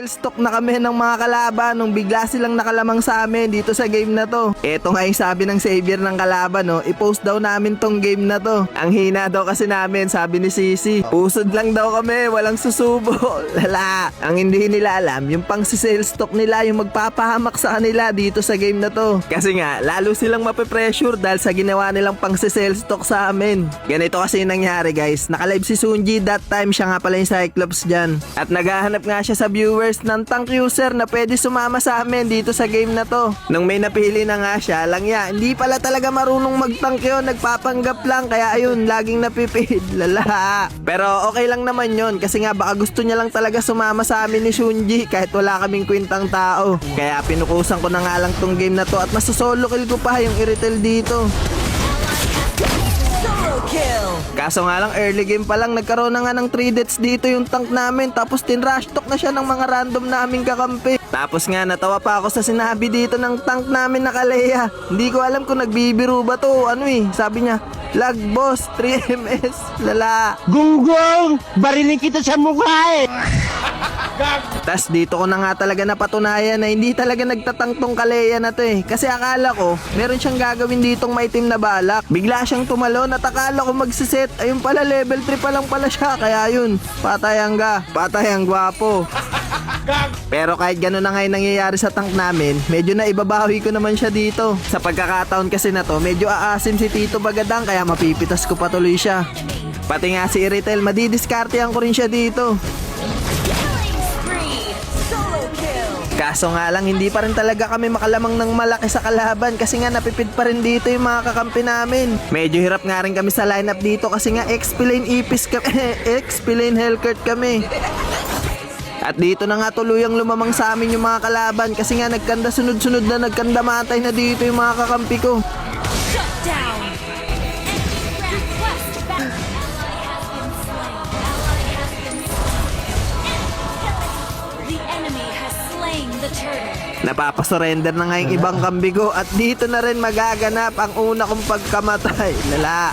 stock na kami ng mga kalaban nung bigla silang nakalamang sa amin dito sa game na to. Eto nga yung sabi ng savior ng kalaban, no, i-post daw namin tong game na to. Ang hina daw kasi namin, sabi ni Sisi. Pusod lang daw kami, walang susubo. Lala. Ang hindi nila alam, yung pang sale stock nila yung magpapahamak sa kanila dito sa game na to. Kasi nga, lalo silang mape-pressure dahil sa ginawa nilang pang sale stock sa amin. Ganito kasi yung nangyari guys. Nakalive si Sunji that time, siya nga pala yung Cyclops dyan. At naghahanap nga siya sa viewers ng tank user na pwede sumama sa amin dito sa game na to. Nung may napili na nga siya, langya, hindi pala talaga marunong mag-tank yun, nagpapanggap lang, kaya ayun, laging napipid. Lala. Pero okay lang naman yun, kasi nga baka gusto niya lang talaga sumama sa amin ni Sunji kahit wala kaming kwintang tao. Kaya pinukusan ko na nga lang tong game na to at masosolo kill ko pa yung Iritel dito. Kaso nga lang early game pa lang nagkaroon na nga ng 3 deaths dito yung tank namin, tapos tinrush talk na siya ng mga random naming kakampi. Tapos nga natawa pa ako sa sinabi dito ng tank namin na Kalea. Hindi ko alam kung nagbibiro ba to, sabi niya, lag boss 3 ms. Lala. Gunggong! Bariling kita sa mukha eh! Tas dito ko na nga talaga napatunayan na hindi talaga nagtatang tong Kalea na to eh. Kasi akala ko, meron siyang gagawin ditong maitim na balak. Bigla siyang tumalon at akala ko magsiset. Ayun pala, level 3 pa lang pala siya. Kaya yun, patay ang gwapo. Pero kahit gano'n na nga yung nangyayari sa tank namin, medyo na ibabawi ko naman siya dito. Sa pagkakataon kasi na to, medyo aasim si Tito Bagadang kaya mapipitas ko patuloy siya. Pati nga si Iritel, madidiskartehan ko rin siya dito. Kaso nga lang hindi pa rin talaga kami makalamang ng malaki sa kalaban kasi nga napipid pa rin dito yung mga kakampi namin. Medyo hirap nga rin kami sa lineup dito kasi nga XP lane ipis kami, XP lane Hellcurt kami. At dito na nga tuluyang lumamang sa amin yung mga kalaban kasi nga nagkanda sunod-sunod na nagkanda matay na dito yung mga kakampi ko. Napapasurrender na nga yung ibang kambi ko at dito na rin magaganap ang una kong pagkamatay. Lala.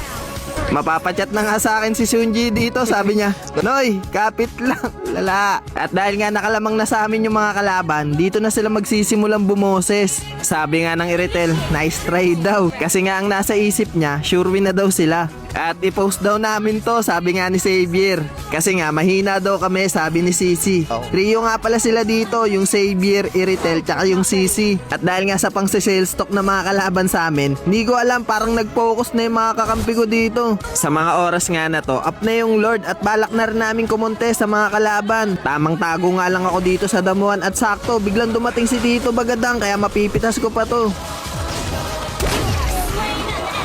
Mapapachat na nga sa akin si Sunji dito, sabi niya, Noy, kapit lang. Lala. At dahil nga nakalamang na sa amin yung mga kalaban, dito na sila magsisimulang bumoses. Sabi nga ng Iritel, nice try daw. Kasi nga ang nasa isip niya, sure win na daw sila. At i-post daw namin to, sabi nga ni Xavier. Kasi nga mahina daw kami, sabi ni Sisi. Trio nga pala sila dito, yung Xavier, Iritel, tsaka yung Sisi. At dahil nga sa pang sale stock na mga kalaban sa amin, hindi ko alam, parang nag-focus na yung mga kakampi ko dito. Sa mga oras nga na to, up na yung Lord at balak na rin namin kumonte sa mga kalaban. Tamang tago nga lang ako dito sa damuhan at sakto, biglang dumating si Tito Bagadang kaya mapipitas ko pa to.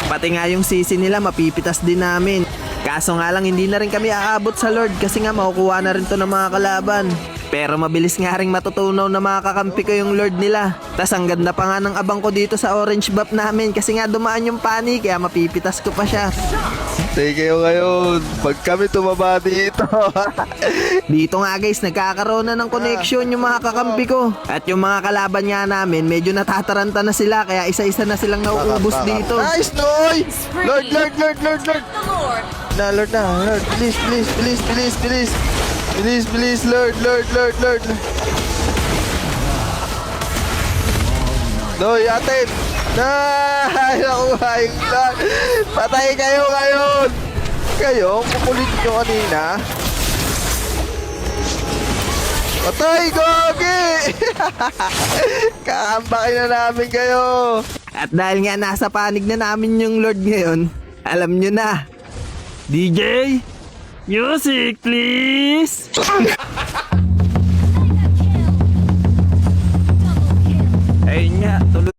Pati nga yung Sisi nila mapipitas din namin. Kaso nga lang hindi na rin kami aabot sa Lord kasi nga makukuha na rin to ng mga kalaban. Pero mabilis nga ring matutunaw na mga kakampi ko yung Lord nila. Tas ang ganda pa nga ng abang ko dito sa orange buff namin kasi nga dumaan yung pani kaya mapipitas ko pa siya. Sige kayo ngayon, pag kami tumaba dito. Dito nga guys, nagkakaroon na ng connection yung mga kakampi ko. At yung mga kalaban nga namin, medyo natataranta na sila kaya isa-isa na silang nauubos dito. Nice, Noy! Lord! Na, Lord na, Lord. Please, Lord. Noy, atin! Ay, nakuha yung Lord. Patay kayo ngayon! Kayo, kukulit nyo kanina. Patay, gogi! Kakambakin na namin kayo. At dahil nga nasa panig na namin yung Lord ngayon, alam nyo na. DJ, music please! Ayun nga, tuloy.